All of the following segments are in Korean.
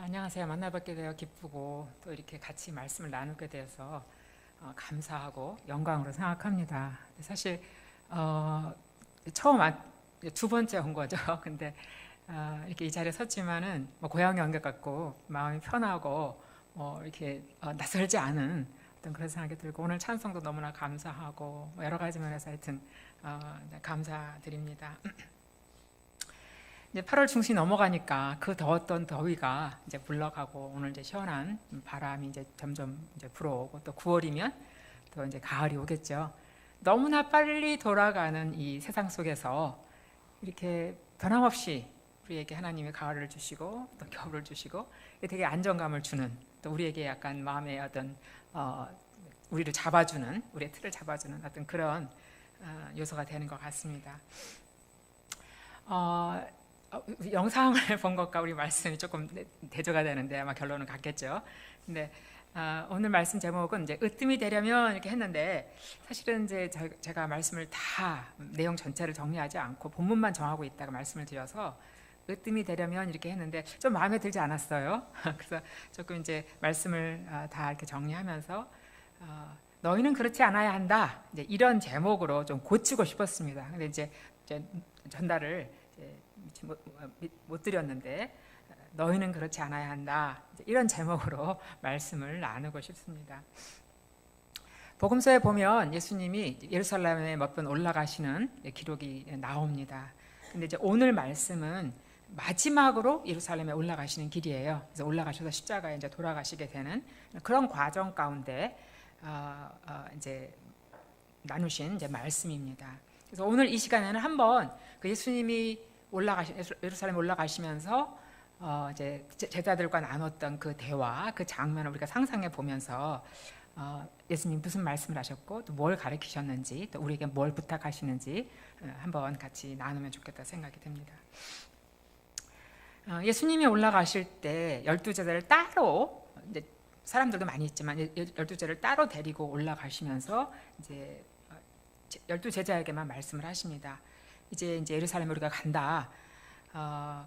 안녕하세요. 만나뵙게 되어 기쁘고 또 이렇게 같이 말씀을 나누게 되어서 감사하고 영광으로 생각합니다. 사실 처음 두 번째 온 거죠. 근데 이렇게 이 자리에 섰지만은 뭐 고향에 온 것 같고 마음이 편하고 이렇게 낯설지 않은 어떤 그런 생각이 들고 오늘 찬송도 너무나 감사하고 뭐 여러 가지 면에서 하여튼 감사드립니다. 이제 8월 중순이 넘어가니까 그 더웠던 더위가 이제 물러가고 오늘 이제 시원한 바람이 이제 점점 이제 불어오고 또 9월이면 또 이제 가을이 오겠죠. 너무나 빨리 돌아가는 이 세상 속에서 이렇게 변함없이 우리에게 하나님의 가을을 주시고 또 겨울을 주시고 되게 안정감을 주는 또 우리에게 약간 마음의 어떤 우리를 잡아주는 우리의 틀을 잡아주는 어떤 그런 요소가 되는 것 같습니다. 영상을 본 것과 우리 말씀이 조금 대조가 되는데 아마 결론은 같겠죠. 근데 오늘 말씀 제목은 이제 으뜸이 되려면 이렇게 했는데 사실은 이제 제가 말씀을 다 내용 전체를 정리하지 않고 본문만 정하고 있다가 말씀을 드려서 으뜸이 되려면 이렇게 했는데 좀 마음에 들지 않았어요. 그래서 조금 이제 말씀을 다 이렇게 정리하면서 너희는 그렇지 않아야 한다. 이제 이런 제목으로 좀 고치고 싶었습니다. 근데 이제 전달을 못 드렸는데 너희는 그렇지 않아야 한다. 이런 제목으로 말씀을 나누고 싶습니다. 복음서에 보면 예수님이 예루살렘에 몇 번 올라가시는 기록이 나옵니다. 근데 이제 오늘 말씀은 마지막으로 예루살렘에 올라가시는 길이에요. 그래서 올라가셔서 십자가에 이제 돌아가시게 되는 그런 과정 가운데 이제 나누신 이제 말씀입니다. 그래서 오늘 이 시간에는 한번 그 예수님이 예루살렘 올라가시면서 이제 제자들과 나눴던 그 대화, 그 장면을 우리가 상상해 보면서 예수님 무슨 말씀을 하셨고 또 뭘 가르치셨는지 또 우리에게 뭘 부탁하시는지 한번 같이 나누면 좋겠다 생각이 듭니다. 예수님이 올라가실 때 12제자를 따로 이제 사람들도 많이 있지만 12제자를 따로 데리고 올라가시면서 이제 12제자에게만 말씀을 하십니다. 이제 예루살렘에 우리가 간다.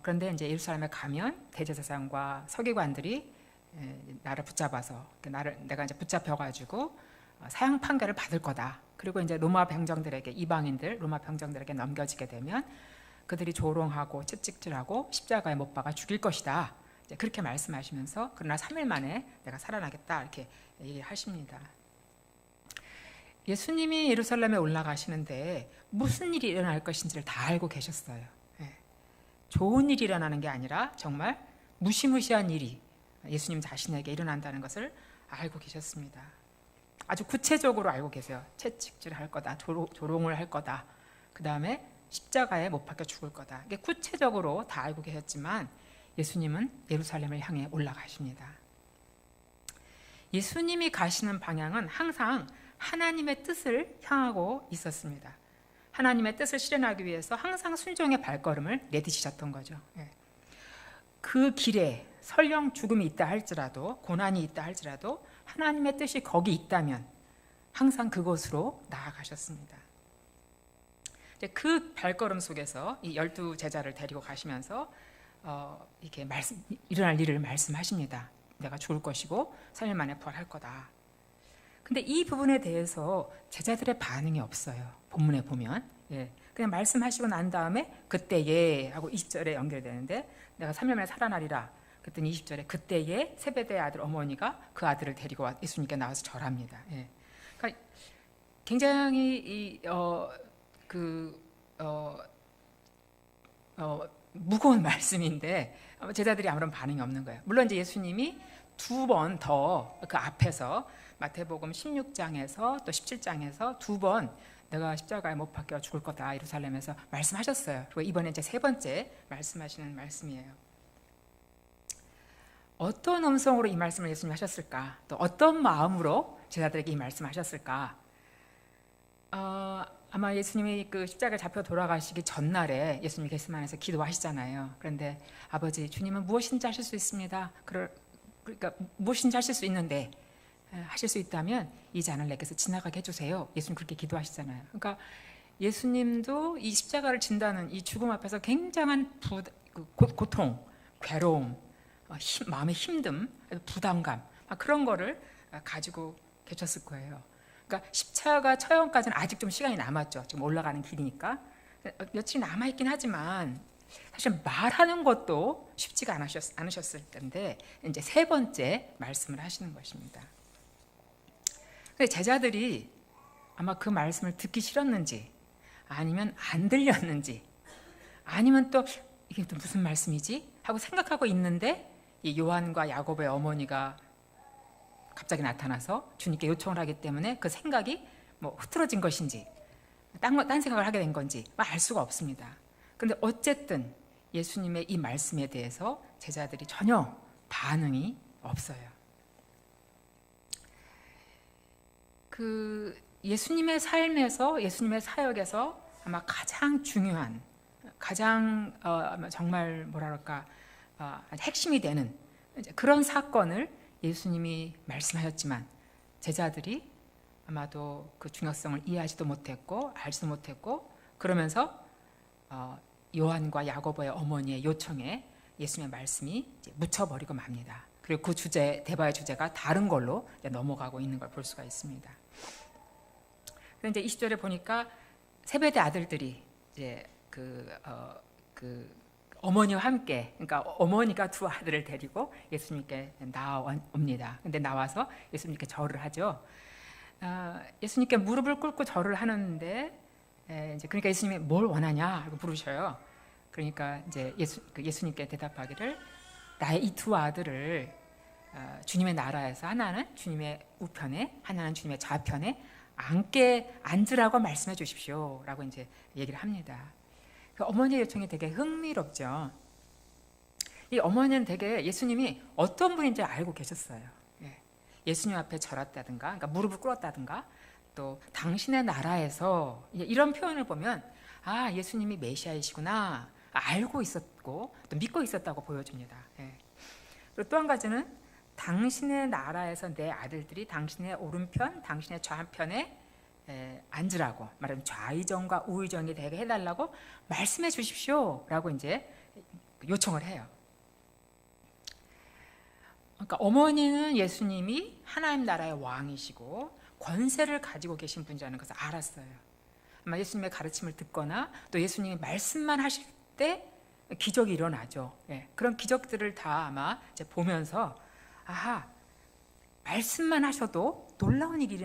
그런데 이제 예루살렘에 가면 대제사장과 서기관들이 나를 붙잡아서 내가 이제 붙잡혀가지고 사형 판결을 받을 거다. 그리고 이제 로마 병정들에게 이방인들 로마 병정들에게 넘겨지게 되면 그들이 조롱하고 채찍질하고 십자가에 못 박아 죽일 것이다. 이제 그렇게 말씀하시면서 그러나 3일 만에 내가 살아나겠다 이렇게 얘기하십니다. 예수님이 예루살렘에 올라가시는데 무슨 일이 일어날 것인지를 다 알고 계셨어요. 좋은 일이 일어나는 게 아니라 정말 무시무시한 일이 예수님 자신에게 일어난다는 것을 알고 계셨습니다. 아주 구체적으로 알고 계세요. 채찍질 할 거다, 조롱을 할 거다, 그 다음에 십자가에 못 박혀 죽을 거다. 이게 구체적으로 다 알고 계셨지만 예수님은 예루살렘을 향해 올라가십니다. 예수님이 가시는 방향은 항상 하나님의 뜻을 향하고 있었습니다. 하나님의 뜻을 실현하기 위해서 항상 순종의 발걸음을 내디디셨던 거죠. 그 길에 설령 죽음이 있다 할지라도 고난이 있다 할지라도 하나님의 뜻이 거기 있다면 항상 그곳으로 나아가셨습니다. 그 발걸음 속에서 이 12제자를 데리고 가시면서 이렇게 일어날 일을 말씀하십니다. 내가 죽을 것이고 3일 만에 부활할 거다. 근데 이 부분에 대해서 제자들의 반응이 없어요. 본문에 보면 그냥 말씀하시고 난 다음에 그때에 하고 20절에 연결되는데 내가 3일 만에 살아나리라. 그랬더니 20절에 그때에 세베대의 아들 어머니가 그 아들을 데리고 예수님께 나와서 절합니다. 그러니까 굉장히 무거운 말씀인데 제자들이 아무런 반응이 없는 거예요. 물론 이제 예수님이 두 번 더 그 앞에서 마태복음 16장에서 또 17장에서 두 번 내가 십자가에 못 박혀 죽을 거다 예루살렘에서 말씀하셨어요. 그리고 이번에 이제 세 번째 말씀하시는 말씀이에요. 어떤 음성으로 이 말씀을 예수님이 하셨을까? 또 어떤 마음으로 제자들에게 이 말씀하셨을까? 아마 예수님이 그 십자가에 잡혀 돌아가시기 전날에 예수님이 겟세마네에서 기도하시잖아요. 그런데 아버지 주님은 무엇인지 하실 수 있습니다. 그러니까 무엇인지 하실 수 있는데 하실 수 있다면 이 잔을 내게서 지나가게 해주세요. 예수님 그렇게 기도하시잖아요. 그러니까 예수님도 이 십자가를 진다는 이 죽음 앞에서 굉장한 고통, 괴로움, 마음의 힘듦, 부담감 그런 거를 가지고 계셨을 거예요. 그러니까 십자가 처형까지는 아직 좀 시간이 남았죠. 지금 올라가는 길이니까 며칠이 남아 있긴 하지만 사실 말하는 것도 쉽지가 않으셨을 텐데 이제 세 번째 말씀을 하시는 것입니다. 근데 제자들이 아마 그 말씀을 듣기 싫었는지 아니면 안 들렸는지 아니면 또 이게 또 무슨 말씀이지 하고 생각하고 있는데 이 요한과 야고보의 어머니가 갑자기 나타나서 주님께 요청을 하기 때문에 그 생각이 뭐 흐트러진 것인지 딴 생각을 하게 된 건지 알 수가 없습니다. 그런데 어쨌든 예수님의 이 말씀에 대해서 제자들이 전혀 반응이 없어요. 그 예수님의 삶에서 예수님의 사역에서 아마 가장 중요한 가장 정말 뭐랄까 핵심이 되는 그런 사건을 예수님이 말씀하셨지만 제자들이 아마도 그 중요성을 이해하지도 못했고 알지도 못했고 그러면서 요한과 야고보의 어머니의 요청에 예수님의 말씀이 이제 묻혀버리고 맙니다. 그리고 그 주제 대화의 주제가 다른 걸로 넘어가고 있는 걸 볼 수가 있습니다. 그런데 이제 20절에 보니까 세베대 아들들이 이제 그 어머니와 함께, 그러니까 어머니가 두 아들을 데리고 예수님께 나옵니다. 근데 나와서 예수님께 절을 하죠. 예수님께 무릎을 꿇고 절을 하는데, 이제 그러니까 예수님이 뭘 원하냐 하고 물으셔요. 그러니까 이제 예수님께 대답하기를 나의 이 두 아들을 주님의 나라에서 하나는 주님의 우편에, 하나는 주님의 좌편에 앉으라고 말씀해 주십시오라고 이제 얘기를 합니다. 그 어머니의 요청이 되게 흥미롭죠. 이 어머니는 되게 예수님이 어떤 분인지 알고 계셨어요. 예수님 앞에 절했다든가, 그러니까 무릎을 꿇었다든가, 또 당신의 나라에서 이런 표현을 보면 예수님이 메시아이시구나 알고 있었고 또 믿고 있었다고 보여줍니다. 그리고 또 한 가지는 당신의 나라에서 내 아들들이 당신의 오른편, 당신의 좌편에 앉으라고 말하면 좌의정과 우의정이 되게 해달라고 말씀해 주십시오라고 이제 요청을 해요. 그러니까 어머니는 예수님이 하나님 나라의 왕이시고 권세를 가지고 계신 분이라는 것을 알았어요. 아마 예수님의 가르침을 듣거나 또 예수님이 말씀만 하실 때 기적이 일어나죠. 그런 기적들을 다 아마 이제 보면서 말씀만 하셔도 놀라운 일이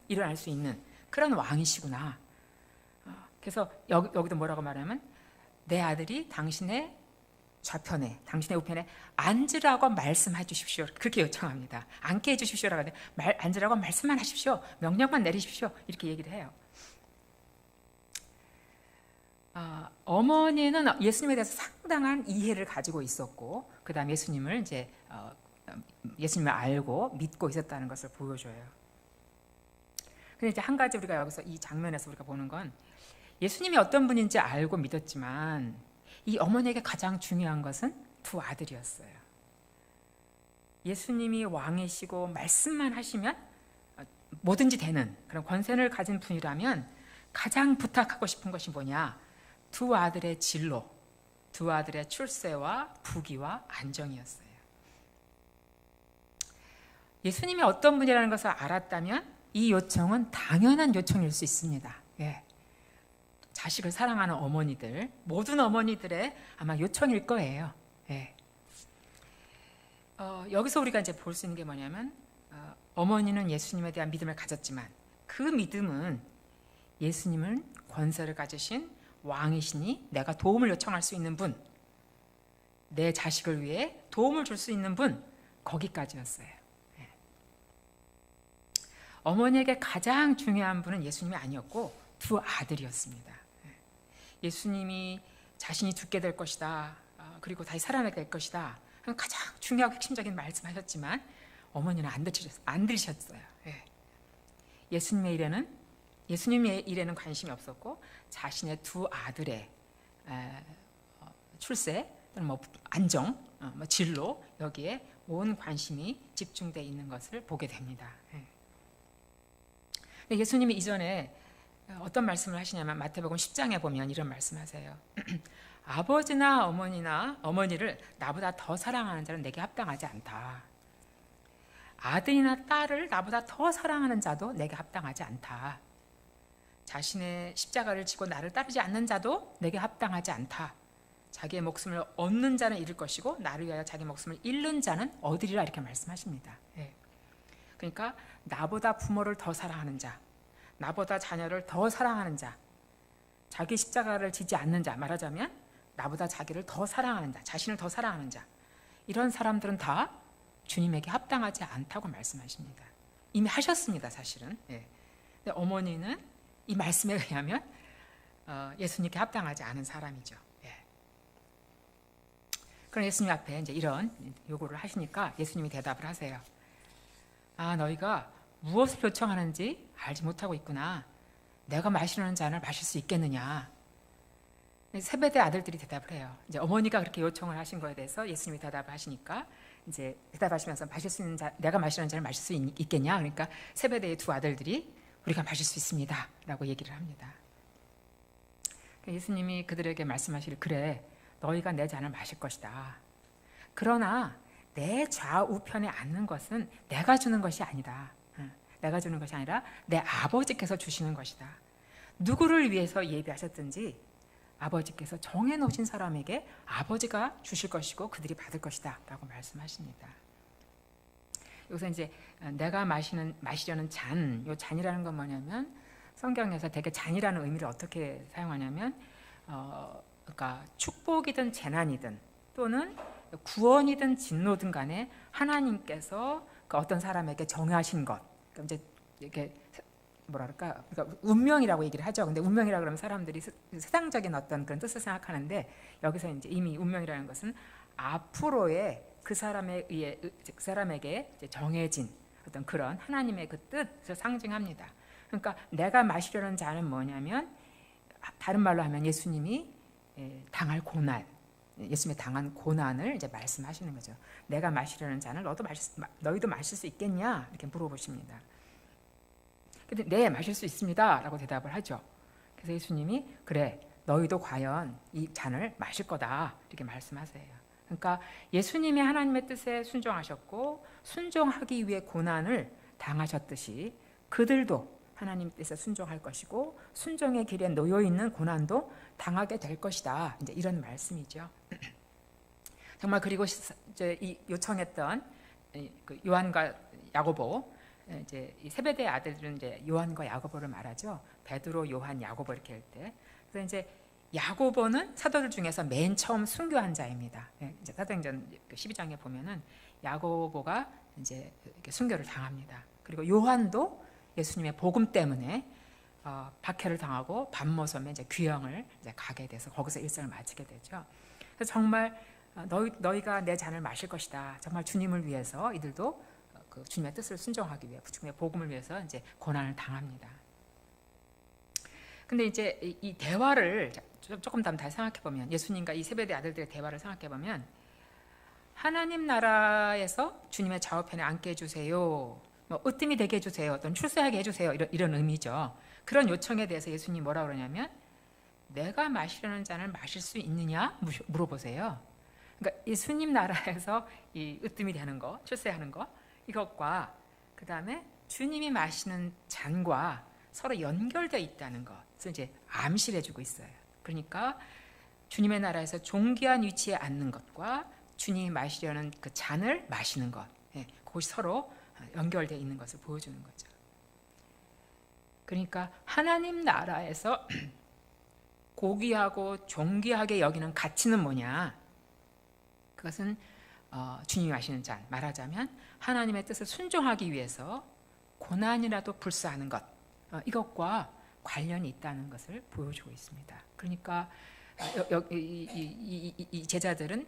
일어날 수 있는 그런 왕이시구나. 그래서 여기도 뭐라고 말하면 내 아들이 당신의 좌편에, 당신의 우편에 앉으라고 말씀해 주십시오. 그렇게 요청합니다. 앉게 해 주십시오라고 하는데 앉으라고 말씀만 하십시오. 명령만 내리십시오. 이렇게 얘기를 해요. 어머니는 예수님에 대해서 상당한 이해를 가지고 있었고, 그 다음 예수님을 이제 예수님을 알고 믿고 있었다는 것을 보여줘요. 근데 이제 한 가지 우리가 여기서 이 장면에서 우리가 보는 건 예수님이 어떤 분인지 알고 믿었지만 이 어머니에게 가장 중요한 것은 두 아들이었어요. 예수님이 왕이시고 말씀만 하시면 뭐든지 되는 그런 권세를 가진 분이라면 가장 부탁하고 싶은 것이 뭐냐? 두 아들의 진로, 두 아들의 출세와 부귀와 안정이었어요. 예수님이 어떤 분이라는 것을 알았다면 이 요청은 당연한 요청일 수 있습니다. 자식을 사랑하는 어머니들, 모든 어머니들의 아마 요청일 거예요. 여기서 우리가 이제 볼 수 있는 게 뭐냐면 어머니는 예수님에 대한 믿음을 가졌지만 그 믿음은 예수님은 권세를 가지신 왕이시니 내가 도움을 요청할 수 있는 분, 내 자식을 위해 도움을 줄 수 있는 분, 거기까지였어요. 어머니에게 가장 중요한 분은 예수님이 아니었고 두 아들이었습니다. 예수님이 자신이 죽게 될 것이다, 그리고 다시 살아나게 될 것이다, 가장 중요하고 핵심적인 말씀하셨지만 어머니는 안 들으셨어요. 예수님의 일에는 관심이 없었고 자신의 두 아들의 출세, 또는 안정, 진로, 여기에 온 관심이 집중되어 있는 것을 보게 됩니다. 예수님이 이전에 어떤 말씀을 하시냐면 마태복음 10장에 보면 이런 말씀하세요. 아버지나 어머니나 어머니를 나보다 더 사랑하는 자는 내게 합당하지 않다. 아들이나 딸을 나보다 더 사랑하는 자도 내게 합당하지 않다. 자신의 십자가를 지고 나를 따르지 않는 자도 내게 합당하지 않다. 자기의 목숨을 얻는 자는 잃을 것이고 나를 위하여 자기 목숨을 잃는 자는 얻으리라 이렇게 말씀하십니다. 예. 그러니까 나보다 부모를 더 사랑하는 자, 나보다 자녀를 더 사랑하는 자, 자기 십자가를 지지 않는 자, 말하자면 나보다 자기를 더 사랑하는 자, 자신을 더 사랑하는 자, 이런 사람들은 다 주님에게 합당하지 않다고 말씀하십니다. 이미 하셨습니다, 사실은. 예. 근데 어머니는 이 말씀에 의하면 예수님께 합당하지 않은 사람이죠. 예. 그럼 예수님 앞에 이제 이런 요구를 하시니까 예수님이 대답을 하세요. 아, 너희가 무엇을 요청하는지 알지 못하고 있구나. 내가 마시려는 잔을 마실 수 있겠느냐. 세베대 아들들이 대답을 해요. 이제 어머니가 그렇게 요청을 하신 거에 대해서 예수님이 대답을 하시니까 이제 대답하시면서 마실 수 있는 자, 내가 마시려는 잔을 마실 수 있겠냐. 그러니까 세베대의 두 아들들이 우리가 마실 수 있습니다라고 얘기를 합니다. 예수님이 그들에게 말씀하시길, 그래, 너희가 내 잔을 마실 것이다. 그러나 내 좌우편에 앉는 것은 내가 주는 것이 아니다. 내가 주는 것이 아니라 내 아버지께서 주시는 것이다. 누구를 위해서 예비하셨든지 아버지께서 정해놓으신 사람에게 아버지가 주실 것이고 그들이 받을 것이다 라고 말씀하십니다. 여기서 이제 내가 마시려는 잔, 요 잔이라는 건 뭐냐면 성경에서 되게 잔이라는 의미를 어떻게 사용하냐면 그러니까 축복이든 재난이든 또는 구원이든 진노든 간에 하나님께서 그 어떤 사람에게 정하신 것, 그러니까 이제 이렇게 뭐랄까, 그러니까 운명이라고 얘기를 하죠. 근데 운명이라 그러면 사람들이 세상적인 어떤 그런 뜻을 생각하는데 여기서 이제 이미 운명이라는 것은 앞으로의 그 사람에 의해 그 사람에게 이제 정해진 어떤 그런 하나님의 그 뜻을 상징합니다. 그러니까 내가 마시려는 잔은 뭐냐면 다른 말로 하면 예수님이 당할 고난, 예수님이 당한 고난을 이제 말씀하시는 거죠. 내가 마시려는 잔을 너희도 마실 수 있겠냐 이렇게 물어보십니다. 근데 네, 마실 수 있습니다라고 대답을 하죠. 그래서 예수님이 그래, 너희도 과연 이 잔을 마실 거다 이렇게 말씀하세요. 그러니까 예수님이 하나님의 뜻에 순종하셨고 순종하기 위해 고난을 당하셨듯이 그들도 하나님 뜻에 순종할 것이고 순종의 길에 놓여 있는 고난도 당하게 될 것이다. 이제 이런 말씀이죠. 정말 그리고 이제 이 요청했던 그 요한과 야고보, 이제 이 세베대의 아들들은 이제 요한과 야고보를 말하죠. 베드로, 요한, 야고보 이렇게 할 때. 그래서 이제 야고보는 사도들 중에서 맨 처음 순교한 자입니다. 이제 사도행전 12장에 보면은 야고보가 이제 이렇게 순교를 당합니다. 그리고 요한도 예수님의 복음 때문에 박해를 당하고 밤모섬에 이제 귀형을 이제 가게 돼서 거기서 일생을 마치게 되죠. 그래서 정말 너희가 내 잔을 마실 것이다. 정말 주님을 위해서 이들도 그 주님의 뜻을 순종하기 위해 주님의 복음을 위해서 이제 고난을 당합니다. 근데 이제 이 대화를 조금 더 생각해 보면 예수님과 이 세베대 아들들의 대화를 생각해 보면 하나님 나라에서 주님의 좌우편에 앉게 해주세요. 뭐 으뜸이 되게 해주세요. 또는 출세하게 해주세요. 이런 의미죠. 그런 요청에 대해서 예수님이 뭐라 그러냐면 내가 마시려는 잔을 마실 수 있느냐 물어보세요. 그러니까 예수님 나라에서 이 으뜸이 되는 거, 출세하는 거 이것과 그 다음에 주님이 마시는 잔과 서로 연결되어 있다는 것을 이제 암시를 해주고 있어요. 그러니까 주님의 나라에서 존귀한 위치에 앉는 것과 주님이 마시려는 그 잔을 마시는 것, 그것이 서로 연결되어 있는 것을 보여주는 거죠. 그러니까 하나님 나라에서 고귀하고 존귀하게 여기는 가치는 뭐냐? 그것은 주님이 마시는 잔, 말하자면 하나님의 뜻을 순종하기 위해서 고난이라도 불사하는 것, 이것과 관련이 있다는 것을 보여주고 있습니다. 그러니까 이 제자들은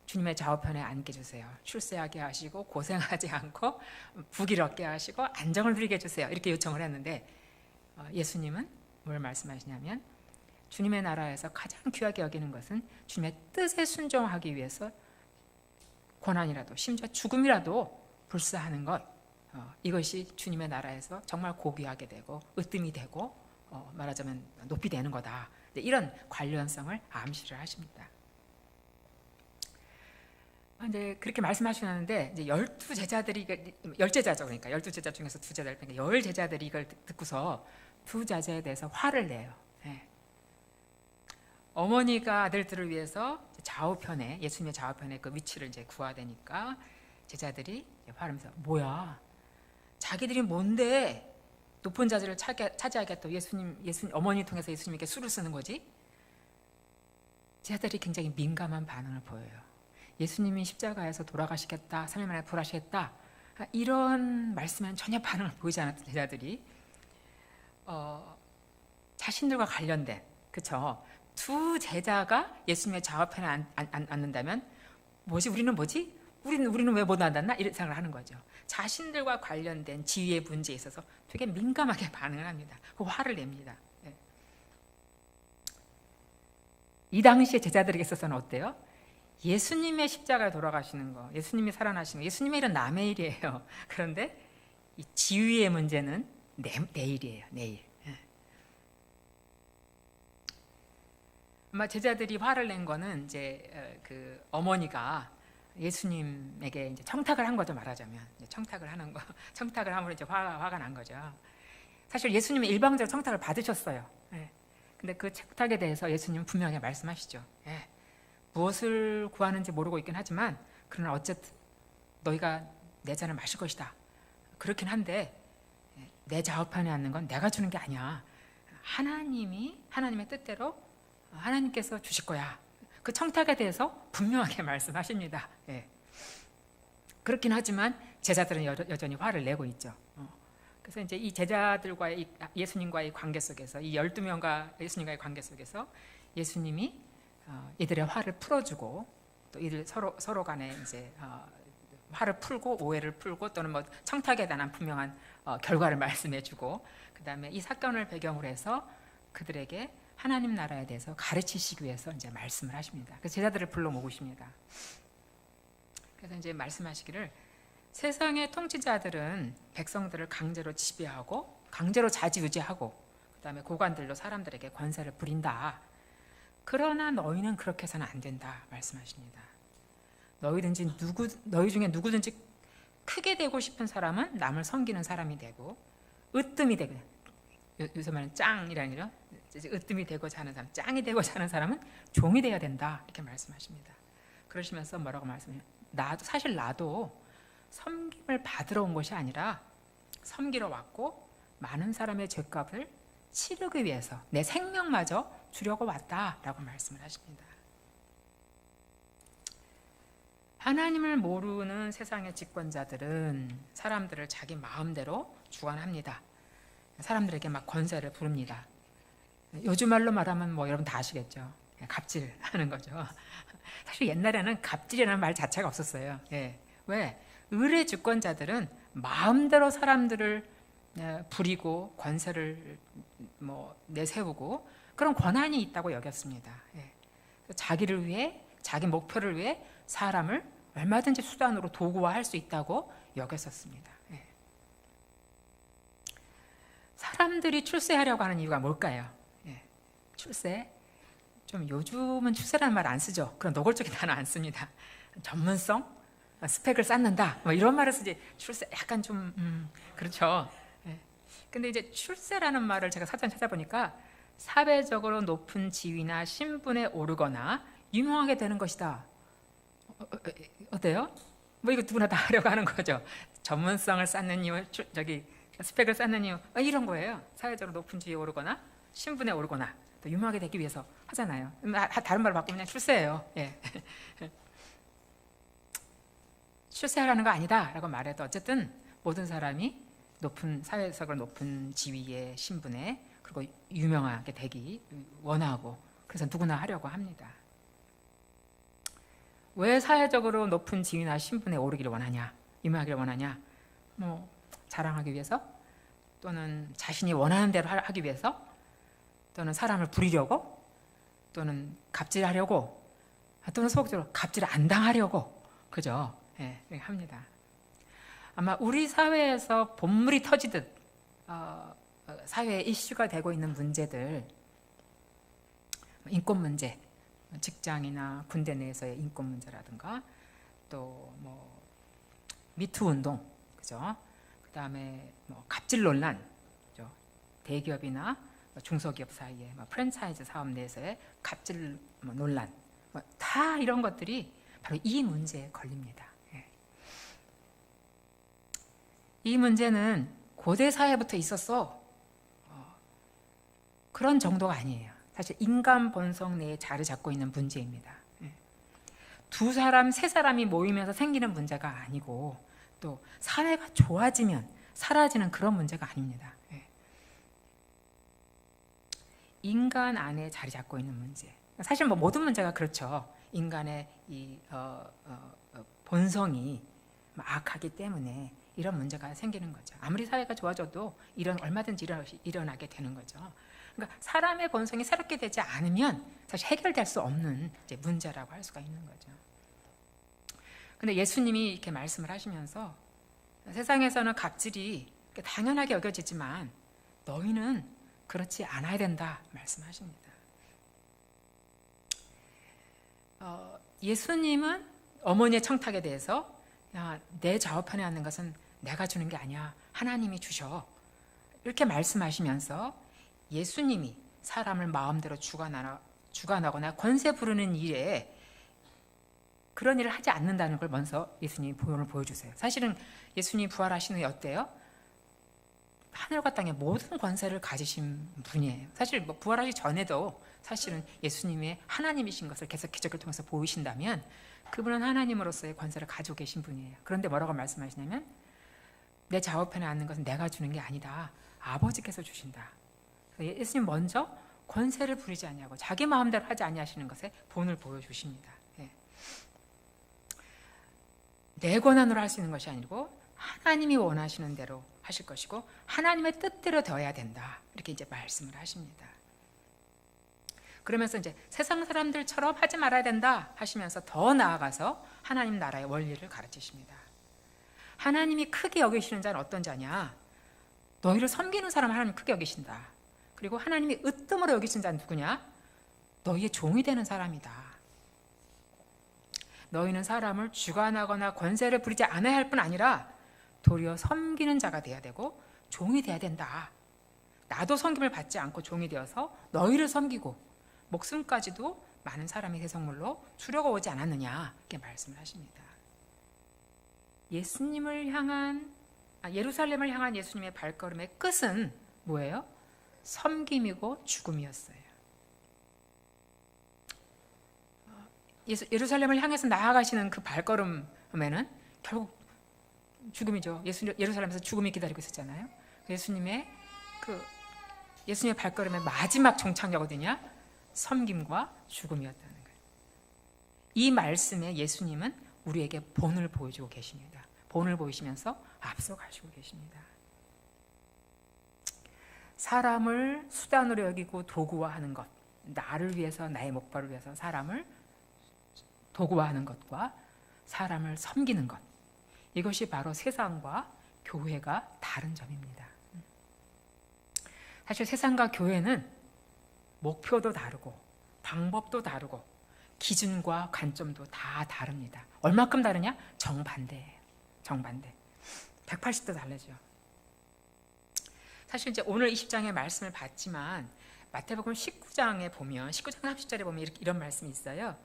주님의 좌우편에 앉게 해주세요. 출세하게 하시고 고생하지 않고 부귀럽게 하시고 안정을 누리게 해주세요. 이렇게 요청을 했는데 예수님은 뭘 말씀하시냐면 주님의 나라에서 가장 귀하게 여기는 것은 주님의 뜻에 순종하기 위해서 고난이라도 심지어 죽음이라도 불사하는 것, 이것이 주님의 나라에서 정말 고귀하게 되고 으뜸이 되고 말하자면 높이 되는 거다. 이런 관련성을 암시를 하십니다. 이제 그렇게 말씀하시는데 이제 12제자들이 10제자죠. 그러니까 12제자 중에서 2제자를 빼니까 10제자들이 이걸 듣고서 2자제에 대해서 화를 내요. 네. 어머니가 아들들을 위해서 좌우편에 예수님의 좌우편에 그 위치를 이제 구해야 되니까 제자들이 화내면서 뭐야? 자기들이 뭔데 높은 자리를 차지하겠다고 예수님 어머니 통해서 예수님에게 수를 쓰는 거지? 제자들이 굉장히 민감한 반응을 보여요. 예수님이 십자가에서 돌아가시겠다, 3일 만에 부활하시겠다, 이런 말씀에는 전혀 반응을 보이지 않았던 제자들이 자신들과 관련된, 그렇죠? 2제자가 예수님의 좌우편에 앉는다면 우리는 왜 못 앉았나? 이런 생각을 하는 거죠. 자신들과 관련된 지위의 문제에 있어서 되게 민감하게 반응을 합니다. 그 화를 냅니다. 네. 이 당시에 제자들에게 있어서는 어때요? 예수님의 십자가에 돌아가시는 거, 예수님이 살아나시는 거, 예수님의 일은 남의 일이에요. 그런데 이 지위의 문제는 내일이에요. 내일. 아마 제자들이 화를 낸 거는 이제 그 어머니가 예수님에게 이제 청탁을 한 거죠. 말하자면 청탁을 하는 거, 청탁을 함으로 이제 화가 난 거죠. 사실 예수님은 일방적으로 청탁을 받으셨어요. 근데 그 청탁에 대해서 예수님은 분명히 말씀하시죠. 무엇을 구하는지 모르고 있긴 하지만 그러나 어쨌든 너희가 내 잔을 마실 것이다. 그렇긴 한데 내 좌우편에 앉는 건 내가 주는 게 아니야. 하나님의 뜻대로 하나님께서 주실 거야. 그 청탁에 대해서 분명하게 말씀하십니다. 그렇긴 하지만 제자들은 여전히 화를 내고 있죠. 그래서 이제 이 제자들과의 예수님과의 관계 속에서 이 12명과 예수님과의 관계 속에서 예수님이 이들의 화를 풀어주고 또 이들 서로 간에 이제 화를 풀고 오해를 풀고 또는 뭐 청탁에 관한 분명한 결과를 말씀해주고 그다음에 이 사건을 배경으로 해서 그들에게 하나님 나라에 대해서 가르치시기 위해서 이제 말씀을 하십니다. 그래서 제자들을 불러 모으십니다. 그래서 이제 말씀하시기를 세상의 통치자들은 백성들을 강제로 지배하고 강제로 자지우지하고 그다음에 고관들로 사람들에게 권세를 부린다. 그러나 너희는 그렇게 해서는 안 된다 말씀하십니다. 너희 중에 누구든지 크게 되고 싶은 사람은 남을 섬기는 사람이 되고 으뜸이 되고 요새 말하는 짱이라는 거죠. 으뜸이 되고자 하는 사람, 짱이 되고자 하는 사람은 종이 되어야 된다 이렇게 말씀하십니다. 그러시면서 뭐라고 말씀해요? 나도 섬김을 받으러 온 것이 아니라 섬기러 왔고 많은 사람의 죄값을 치르기 위해서 내 생명마저 주려고 왔다라고 말씀을 하십니다. 하나님을 모르는 세상의 집권자들은 사람들을 자기 마음대로 주관합니다. 사람들에게 막 권세를 부릅니다. 요즘 말로 말하면 뭐 여러분 다 아시겠죠. 갑질하는 거죠. 사실 옛날에는 갑질이라는 말 자체가 없었어요. 왜? 의의 주권자들은 마음대로 사람들을 부리고 권세를 뭐 내세우고 그런 권한이 있다고 여겼습니다. 자기를 위해 자기 목표를 위해 사람을 얼마든지 수단으로 도구화할 수 있다고 여겼었습니다. 사람들이 출세하려고 하는 이유가 뭘까요? 출세? 좀 요즘은 출세라는 말 안 쓰죠. 그런 노골적인 단어 안 씁니다. 전문성? 스펙을 쌓는다. 뭐 이런 말을 쓰지. 출세 약간 좀 그렇죠. 근데 이제 출세라는 말을 제가 사전 찾아보니까 사회적으로 높은 지위나 신분에 오르거나 유명하게 되는 것이다. 어때요? 뭐 이거 누구나 다 하려고 하는 거죠. 전문성을 쌓는 이유, 스펙을 쌓는 이유 이런 거예요. 사회적으로 높은 지위에 오르거나 신분에 오르거나 또 유명하게 되기 위해서 하잖아요. 다른 말로 바꾸면 그냥 출세예요. 출세하라는 거 아니다라고 말해도 어쨌든 모든 사람이 사회적으로 높은 지위의 신분에 그리고 유명하게 되기 원하고 그래서 누구나 하려고 합니다. 왜 사회적으로 높은 지위나 신분에 오르기를 원하냐, 유명하기를 원하냐? 뭐 자랑하기 위해서, 또는 자신이 원하는 대로 하기 위해서, 또는 사람을 부리려고, 또는 갑질하려고, 또는 소극적으로 갑질 안 당하려고, 그죠? 그렇게 합니다. 아마 우리 사회에서 본물이 터지듯 사회에 이슈가 되고 있는 문제들, 인권 문제, 직장이나 군대 내에서의 인권 문제라든가 또 뭐 미투 운동, 그죠? 그다음에 뭐 갑질 논란, 그죠? 대기업이나 중소기업 사이에 프랜차이즈 사업 내에서의 갑질 논란, 다 이런 것들이 바로 이 문제에 걸립니다. 이 문제는 고대 사회부터 있었어. 그런 정도가 아니에요. 사실 인간 본성 내에 자리 잡고 있는 문제입니다. 두 사람, 세 사람이 모이면서 생기는 문제가 아니고 또 사회가 좋아지면 사라지는 그런 문제가 아닙니다. 인간 안에 자리 잡고 있는 문제. 사실 뭐 모든 문제가 그렇죠. 인간의 이 본성이 악하기 때문에 이런 문제가 생기는 거죠. 아무리 사회가 좋아져도 얼마든지 일어나게 되는 거죠. 그러니까 사람의 본성이 새롭게 되지 않으면 사실 해결될 수 없는 이제 문제라고 할 수가 있는 거죠. 근데 예수님이 이렇게 말씀을 하시면서 세상에서는 갑질이 당연하게 여겨지지만 너희는 그렇지 않아야 된다 말씀하십니다. 예수님은 어머니의 청탁에 대해서 내 좌우편에 앉는 것은 내가 주는 게 아니야. 하나님이 주셔. 이렇게 말씀하시면서 예수님이 사람을 마음대로 주관하거나 권세 부르는 일에 그런 일을 하지 않는다는 걸 먼저 예수님이 본을 보여주세요. 사실은 예수님이 부활하신 후에 어때요? 하늘과 땅의 모든 권세를 가지신 분이에요. 사실 뭐 부활하기 전에도 사실은 예수님의 하나님이신 것을 계속 기적을 통해서 보이신다면 그분은 하나님으로서의 권세를 가지고 계신 분이에요. 그런데 뭐라고 말씀하시냐면 내 좌우편에 앉는 것은 내가 주는 게 아니다. 아버지께서 주신다. 예수님 먼저 권세를 부리지 아니하고 자기 마음대로 하지 아니하시는 것에 본을 보여주십니다. 내 권한으로 할 수 있는 것이 아니고 하나님이 원하시는 대로 하실 것이고 하나님의 뜻대로 되어야 된다. 이렇게 이제 말씀을 하십니다. 그러면서 이제 세상 사람들처럼 하지 말아야 된다 하시면서 더 나아가서 하나님 나라의 원리를 가르치십니다. 하나님이 크게 여기시는 자는 어떤 자냐? 너희를 섬기는 사람 하나님 크게 여기신다. 그리고 하나님이 으뜸으로 여기신 자는 누구냐? 너희의 종이 되는 사람이다. 너희는 사람을 주관하거나 권세를 부리지 않아야 할 뿐 아니라 도리어 섬기는 자가 돼야 되고 종이 돼야 된다. 나도 섬김을 받지 않고 종이 되어서 너희를 섬기고 목숨까지도 많은 사람의 대성물로 주려고 오지 않았느냐 이렇게 말씀을 하십니다. 예루살렘을 향한 예수님의 발걸음의 끝은 뭐예요? 섬김이고 죽음이었어요. 예루살렘을 향해서 나아가시는 그 발걸음에는 결국 죽음이죠. 예루살렘에서 죽음이 기다리고 있었잖아요. 예수님의 발걸음의 마지막 종착역이 어디냐? 섬김과 죽음이었다는 거예요. 이 말씀에 예수님은 우리에게 본을 보여주고 계십니다. 본을 보이시면서 앞서가시고 계십니다. 사람을 수단으로 여기고 도구화하는 것, 나를 위해서 나의 목표를 위해서 사람을 도구화하는 것과 사람을 섬기는 것, 이것이 바로 세상과 교회가 다른 점입니다. 사실 세상과 교회는 목표도 다르고 방법도 다르고 기준과 관점도 다 다릅니다. 얼마큼 다르냐? 정반대예요. 정반대. 180도 다르죠. 사실 이제 오늘 20장의 말씀을 봤지만 마태복음 19장에 보면 19장 30절에 보면 이런 말씀이 있어요.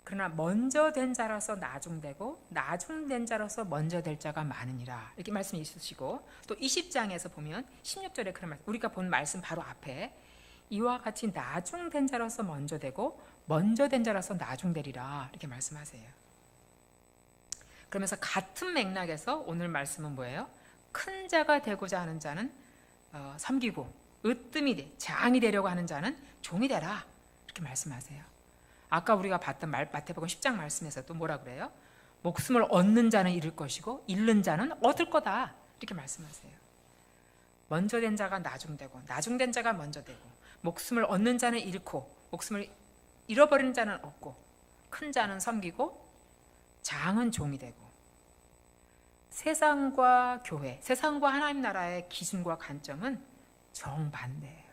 그러나 먼저 된 자라서 나중되고 나중된 자라서 먼저 될 자가 많으니라. 이렇게 말씀이 있으시고 또 20장에서 보면 16절에 그런 말씀, 우리가 본 말씀 바로 앞에 이와 같이 나중된 자라서 먼저 되고 먼저 된 자라서 나중되리라 이렇게 말씀하세요. 그러면서 같은 맥락에서 오늘 말씀은 뭐예요? 큰 자가 되고자 하는 자는 섬기고 장이 되려고 하는 자는 종이 되라 이렇게 말씀하세요. 아까 우리가 봤던 마태복음 10장 말씀에서도 뭐라 그래요? 목숨을 얻는 자는 잃을 것이고 잃는 자는 얻을 거다 이렇게 말씀하세요. 먼저 된 자가 나중되고 나중된 자가 먼저 되고 목숨을 얻는 자는 잃고 목숨을 잃어버리는 자는 얻고 큰 자는 섬기고 장은 종이 되고 세상과 교회, 세상과 하나님 나라의 기준과 관점은 정반대예요.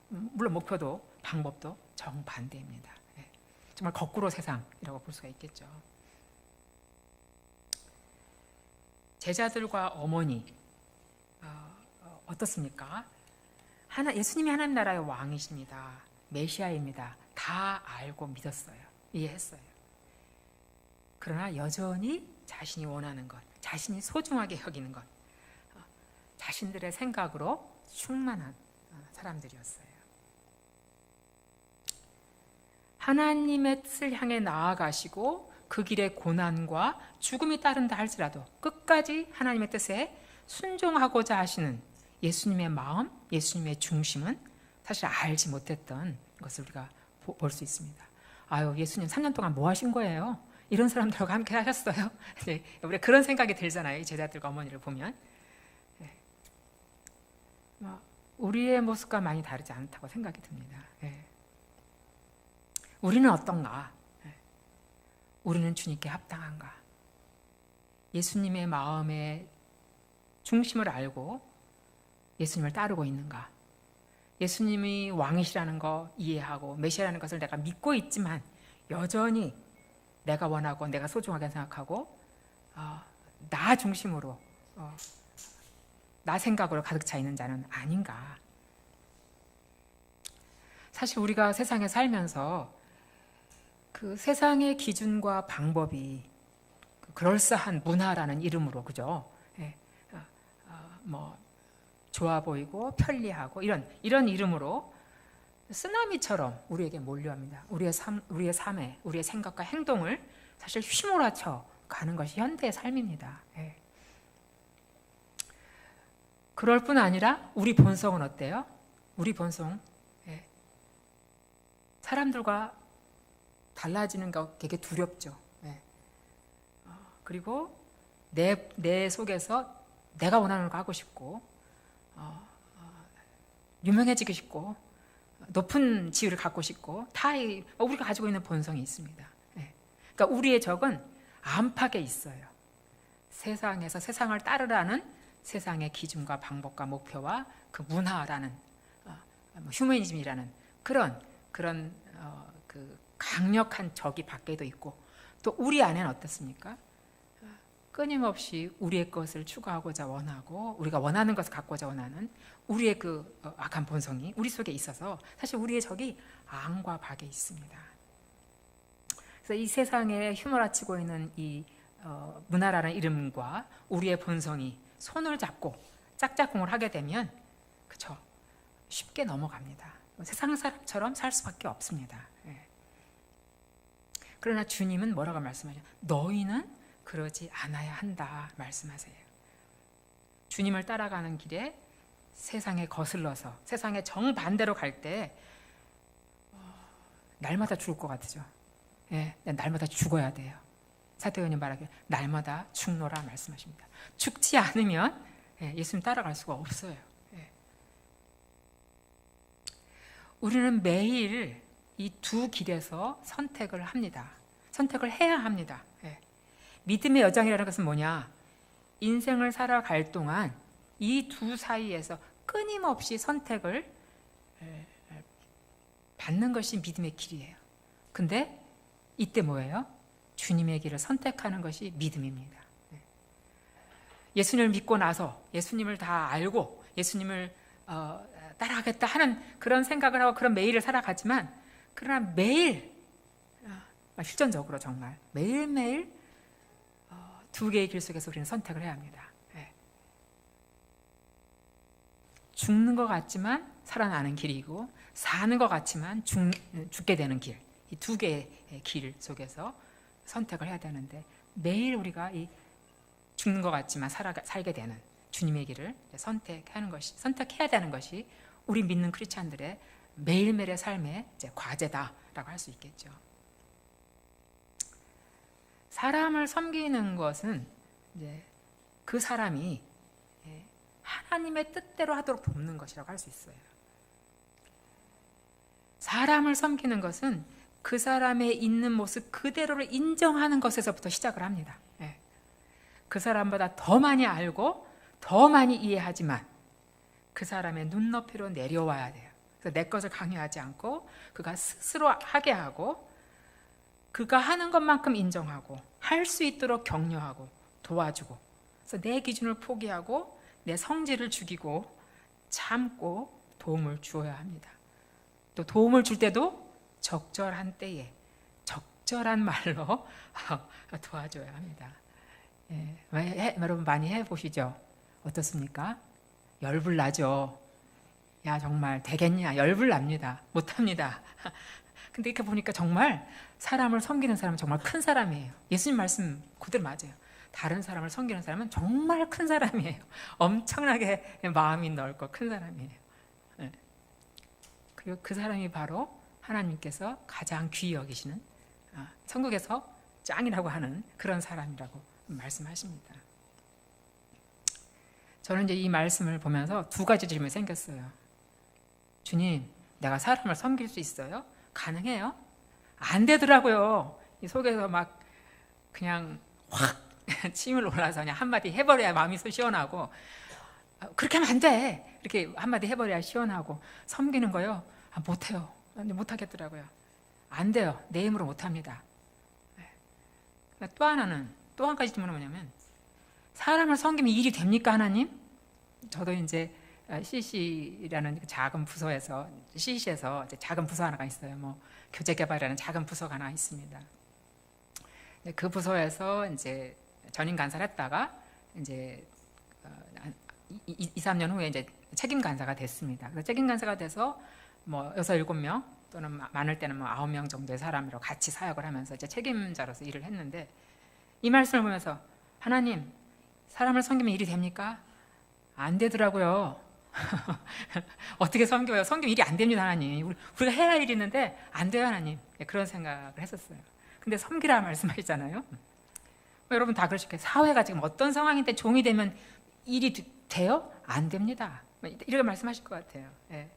물론 목표도 방법도 정반대입니다. 정말 거꾸로 세상이라고 볼 수가 있겠죠. 제자들과 어머니 어떻습니까? 예수님이 하나님 나라의 왕이십니다. 메시아입니다. 다 알고 믿었어요. 이해했어요. 그러나 여전히 자신이 원하는 것, 자신이 소중하게 여기는 것, 자신들의 생각으로 충만한 사람들이었어요. 하나님의 뜻을 향해 나아가시고 그 길에 고난과 죽음이 따른다 할지라도 끝까지 하나님의 뜻에 순종하고자 하시는 예수님의 마음, 예수님의 중심은 사실 알지 못했던 것을 우리가 볼 수 있습니다. 아유, 예수님 3년 동안 뭐 하신 거예요? 이런 사람들과 함께 하셨어요? 네, 우리가 그런 생각이 들잖아요. 이 제자들과 어머니를 보면. 네. 우리의 모습과 많이 다르지 않다고 생각이 듭니다. 네. 우리는 어떤가? 네. 우리는 주님께 합당한가? 예수님의 마음의 중심을 알고 예수님을 따르고 있는가? 예수님이 왕이시라는 거 이해하고 메시아라는 것을 내가 믿고 있지만 여전히 내가 원하고 내가 소중하게 생각하고 나 중심으로 나 생각으로 가득 차 있는 자는 아닌가? 사실 우리가 세상에 살면서 그 세상의 기준과 방법이 그럴싸한 문화라는 이름으로, 그죠? 뭐 좋아 보이고 편리하고 이런 이름으로 쓰나미처럼 우리에게 몰려옵니다. 우리의 삶에 우리의 생각과 행동을 사실 휘몰아쳐 가는 것이 현대의 삶입니다. 그럴 뿐 아니라 우리 본성은 어때요? 우리 본성 사람들과 달라지는 거 되게 두렵죠. 그리고 내 속에서 내가 원하는 거 하고 싶고 유명해지고 싶고 높은 지위를 갖고 싶고 다 우리가 가지고 있는 본성이 있습니다. 그러니까 우리의 적은 안팎에 있어요. 세상에서 세상을 따르라는 세상의 기준과 방법과 목표와 그 문화라는 휴머니즘이라는 그런 그 강력한 적이 밖에도 있고 또 우리 안에는 어떻습니까? 끊임없이 우리의 것을 추구하고자 원하고 우리가 원하는 것을 갖고자 원하는 우리의 그 악한 본성이 우리 속에 있어서 사실 우리의 적이 안과 밖에 있습니다. 그래서 이 세상에 휘몰아치고 있는 이 문화라는 이름과 우리의 본성이 손을 잡고 짝짝꿍을 하게 되면 그쵸? 쉽게 넘어갑니다. 세상 사람처럼 살 수밖에 없습니다. 그러나 주님은 뭐라고 말씀하세요? 너희는 그러지 않아야 한다 말씀하세요. 주님을 따라가는 길에 세상에 거슬러서 세상에 정반대로 갈 때 날마다 죽을 것 같죠. 날마다 죽어야 돼요. 사도행전 말하기를 날마다 죽노라 말씀하십니다. 죽지 않으면 예수님 따라갈 수가 없어요. 우리는 매일 이 두 길에서 선택을 합니다. 선택을 해야 합니다. 믿음의 여정이라는 것은 뭐냐? 인생을 살아갈 동안 이 두 사이에서 끊임없이 선택을 받는 것이 믿음의 길이에요. 근데 이때 뭐예요? 주님의 길을 선택하는 것이 믿음입니다. 예수님을 믿고 나서 예수님을 다 알고 예수님을 따라가겠다 하는 그런 생각을 하고 그런 매일을 살아가지만 그러나 매일 실전적으로 정말 매일매일 두 개의 길 속에서 우리는 선택을 해야 합니다. 죽는 것 같지만 살아나는 길이고 사는 것 같지만 죽게 되는 길, 이 두 개의 길 속에서 선택을 해야 되는데 매일 우리가 이 죽는 것 같지만 살게 되는 주님의 길을 선택해야 되는 것이 우리 믿는 크리스찬들의 매일매일의 삶의 과제다라고 할 수 있겠죠. 사람을 섬기는 것은 이제 그 사람이 하나님의 뜻대로 하도록 돕는 것이라고 할 수 있어요. 사람을 섬기는 것은 그 사람의 있는 모습 그대로를 인정하는 것에서부터 시작을 합니다. 그 사람보다 더 많이 알고 더 많이 이해하지만 그 사람의 눈높이로 내려와야 돼요. 그래서 내 것을 강요하지 않고 그가 스스로 하게 하고 그가 하는 것만큼 인정하고 할 수 있도록 격려하고 도와주고, 그래서 내 기준을 포기하고 내 성질을 죽이고 참고 도움을 주어야 합니다. 또 도움을 줄 때도 적절한 때에 적절한 말로 도와줘야 합니다. 여러분 많이 해보시죠? 어떻습니까? 열불 나죠? 야 정말 되겠냐? 열불 납니다. 못합니다. 근데 이렇게 보니까 정말 사람을 섬기는 사람은 정말 큰 사람이에요. 예수님 말씀 그대로 맞아요. 다른 사람을 섬기는 사람은 정말 큰 사람이에요. 엄청나게 마음이 넓고 큰 사람이에요. 그리고 그 사람이 바로 하나님께서 가장 귀히 여기시는, 천국에서 짱이라고 하는 그런 사람이라고 말씀하십니다. 저는 이제 이 말씀을 보면서 두 가지 질문이 생겼어요. 주님, 내가 사람을 섬길 수 있어요? 가능해요? 안 되더라고요. 이 속에서 막 그냥 확 침을 올라서 그냥 한마디 해버려야 마음이 시원하고, 그렇게 하면 안 돼! 이렇게 한마디 해버려야 시원하고, 섬기는 거요? 못해요. 못하겠더라고요. 안 돼요. 내 힘으로 못합니다. 또 하나는, 또 한 가지 질문은 뭐냐면, 사람을 섬기면 일이 됩니까, 하나님? 저도 이제 CC라는 작은 부서에서, CC에서 작은 부서 하나가 있어요. 뭐 교제개발이라는 작은 부서가 하나 있습니다. 그 부서에서 이제 전임 간사를 했다가 이제 2-3년 후에 이제 책임 간사가 됐습니다. 그래서 책임 간사가 돼서 뭐 6-7명 또는 많을 때는 뭐 9명 정도의 사람으로 같이 사역을 하면서 이제 책임자로서 일을 했는데, 이 말씀을 보면서 하나님, 사람을 섬기면 일이 됩니까? 안 되더라고요. 어떻게 섬겨요? 섬기면 일이 안 됩니다, 하나님. 우리가 해야 할 일이 있는데 안 돼요, 하나님. 그런 생각을 했었어요. 근데 섬기라 말씀하시잖아요. 여러분 다 그러실게요. 사회가 지금 어떤 상황인데 종이 되면 일이 돼요? 안 됩니다. 이렇게 말씀하실 것 같아요. 예.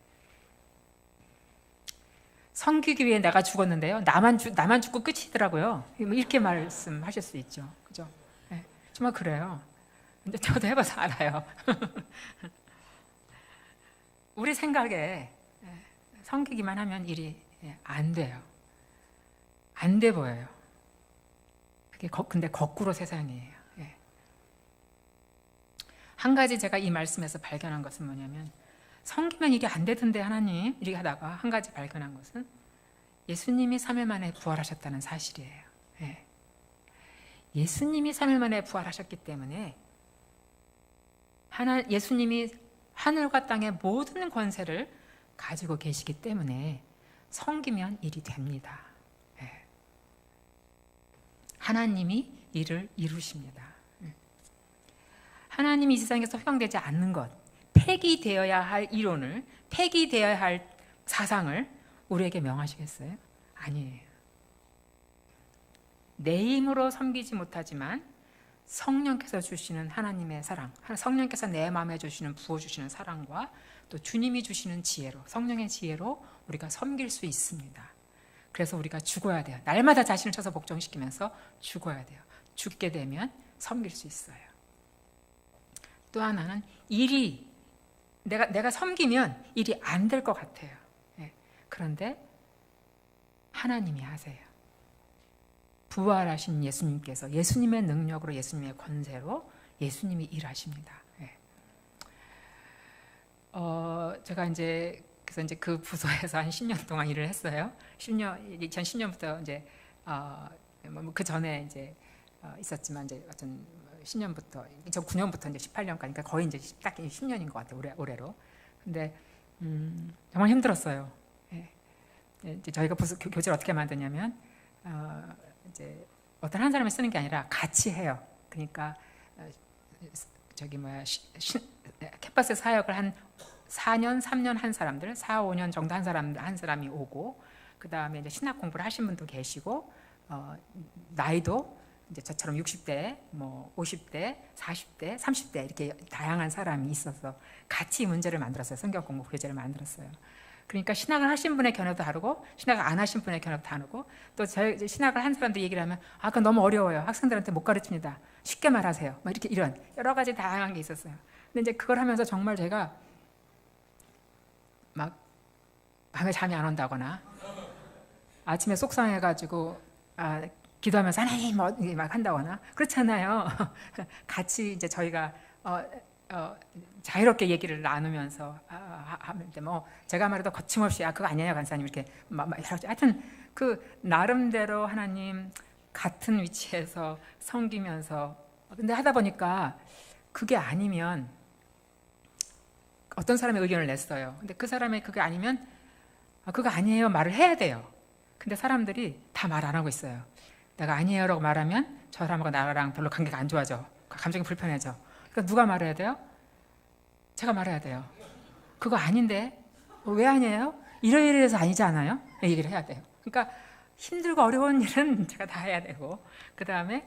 섬기기 위해 내가 죽었는데요. 나만 죽고 끝이더라고요. 이렇게 말씀하실 수 있죠. 그죠? 예. 정말 그래요. 근데 저도 해봐서 알아요. 우리 생각에 섬기기만 하면 일이 안 돼요. 안 돼 보여요. 근데 거꾸로 세상이에요. 한 가지 제가 이 말씀에서 발견한 것은 뭐냐면, 섬기면 이게 안 되던데 하나님, 이렇게 하다가 한 가지 발견한 것은 예수님이 3일 만에 부활하셨다는 사실이에요. 예수님이 3일 만에 부활하셨기 때문에 예수님이 하늘과 땅의 모든 권세를 가지고 계시기 때문에 섬기면 일이 됩니다. 하나님이 일을 이루십니다. 하나님이 이 세상에서 허용되지 않는 것, 폐기되어야 할 이론을, 폐기되어야 할 사상을 우리에게 명하시겠어요? 아니에요. 내 힘으로 섬기지 못하지만 성령께서 주시는 하나님의 사랑, 성령께서 내 마음에 부어주시는 사랑과 또 주님이 주시는 지혜로, 성령의 지혜로 우리가 섬길 수 있습니다. 그래서 우리가 죽어야 돼요. 날마다 자신을 쳐서 복종시키면서 죽어야 돼요. 죽게 되면 섬길 수 있어요. 또 하나는 일이, 내가 섬기면 일이 안 될 것 같아요. 그런데 하나님이 하세요. 부활하신 예수님께서 예수님의 능력으로, 예수님의 권세로 예수님이 일하십니다. 제가 그래서 이제 그 부서에서 한 10년 동안 일을 했어요. 2010년부터 이제 그 전에 이제 있었지만 이제 어떤 10년부터 2009년부터 이제 18년까지, 그러니까 거의 이제 딱 10년인 것 같아요. 올해로. 근데 정말 힘들었어요. 이제 저희가 교재를 어떻게 만드냐면 이제 어떤 한 사람이 쓰는 게 아니라 같이 해요. 그러니까 캠퍼스 사역을 한 4년, 3년 한 사람들, 4-5년 정도 한 사람이 오고, 그 다음에 이제 신학 공부를 하신 분도 계시고, 나이도 이제 저처럼 60대, 뭐 50대, 40대, 30대 이렇게 다양한 사람이 있어서 같이 문제를 만들었어요. 성경 공부 교재를 만들었어요. 그러니까 신학을 하신 분의 견해도 다르고 신학을 안 하신 분의 견해도 다르고, 또 저희 신학을 한 사람들이 얘기를 하면 그건 너무 어려워요. 학생들한테 못 가르칩니다. 쉽게 말하세요. 막 이렇게 이런 여러 가지 다양한 게 있었어요. 근데 이제 그걸 하면서 정말 제가 막 밤에 잠이 안 온다거나 아침에 속상해가지고 기도하면서 하나님 막 한다거나 그렇잖아요. 같이 이제 저희가 자유롭게 얘기를 나누면서 하는데 뭐 제가 말해도 거침없이 그거 아니에요 간사님 이렇게 하여튼 그 나름대로 하나님 같은 위치에서 섬기면서 근데 하다 보니까 그게 아니면 어떤 사람의 의견을 냈어요. 근데 그 사람의 그게 아니면 그거 아니에요 말을 해야 돼요. 근데 사람들이 다 말 안 하고 있어요. 내가 아니에요라고 말하면 저 사람하고 나랑 별로 관계가 안 좋아져. 감정이 불편해져. 그러니까 누가 말해야 돼요? 제가 말해야 돼요. 그거 아닌데 왜 아니에요? 이래서 아니지 않아요? 얘기를 해야 돼요. 그러니까 힘들고 어려운 일은 제가 다 해야 되고 그 다음에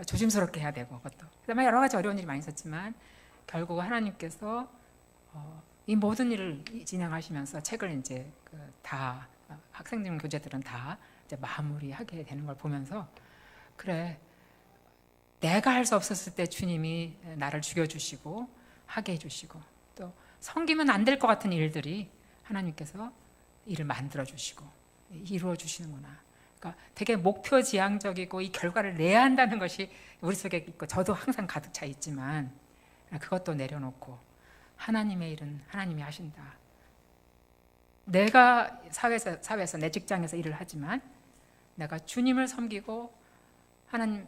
조심스럽게 해야 되고 그것도 그 다음에 여러 가지 어려운 일이 많이 있었지만 결국 하나님께서 이 모든 일을 진행하시면서 책을 이제 다 학생들 교재들은 다 이제 마무리하게 되는 걸 보면서 그래 내가 할 수 없었을 때 주님이 나를 죽여주시고 하게 해주시고 또 섬기면 안 될 것 같은 일들이 하나님께서 일을 만들어 주시고 이루어 주시는구나. 그러니까 되게 목표지향적이고 이 결과를 내야 한다는 것이 우리 속에 있고 저도 항상 가득 차 있지만 그것도 내려놓고 하나님의 일은 하나님이 하신다. 내가 사회에서 내 직장에서 일을 하지만 내가 주님을 섬기고 하나님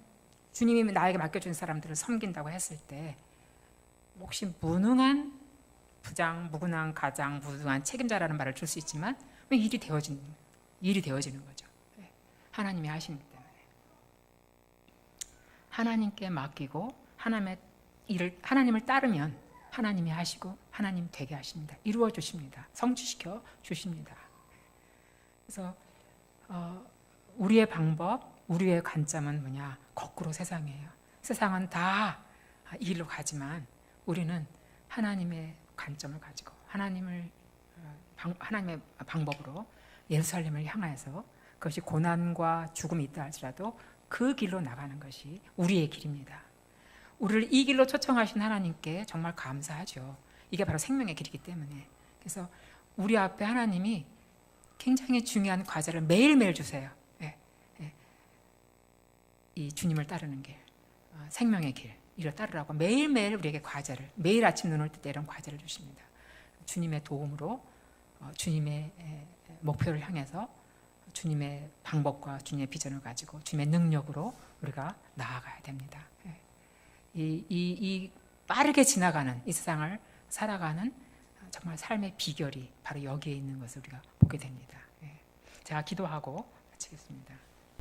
주님이 나에게 맡겨준 사람들을 섬긴다고 했을 때 혹시 무능한 부장, 무능한 가장, 무능한 책임자라는 말을 줄 수 있지만 일이 되어지는 거죠. 하나님이 하시기 때문에 하나님께 맡기고 하나님을 따르면 하나님이 하시고 하나님 되게 하십니다. 이루어 주십니다. 성취시켜 주십니다. 그래서 우리의 방법, 우리의 관점은 뭐냐? 거꾸로 세상이에요. 세상은 다 이 길로 가지만 우리는 하나님의 관점을 가지고 하나님의 방법으로 예루살렘을 향해서 그것이 고난과 죽음이 있다 할지라도 그 길로 나가는 것이 우리의 길입니다. 우리를 이 길로 초청하신 하나님께 정말 감사하죠. 이게 바로 생명의 길이기 때문에. 그래서 우리 앞에 하나님이 굉장히 중요한 과제를 매일매일 주세요. 이 주님을 따르는 길, 생명의 길, 이를 따르라고 매일매일 우리에게 과제를, 매일 아침 눈을 뜰 때 이런 과제를 주십니다. 주님의 도움으로 주님의 목표를 향해서 주님의 방법과 주님의 비전을 가지고 주님의 능력으로 우리가 나아가야 됩니다. 이 빠르게 지나가는 이 세상을 살아가는 정말 삶의 비결이 바로 여기에 있는 것을 우리가 보게 됩니다. 제가 기도하고 마치겠습니다.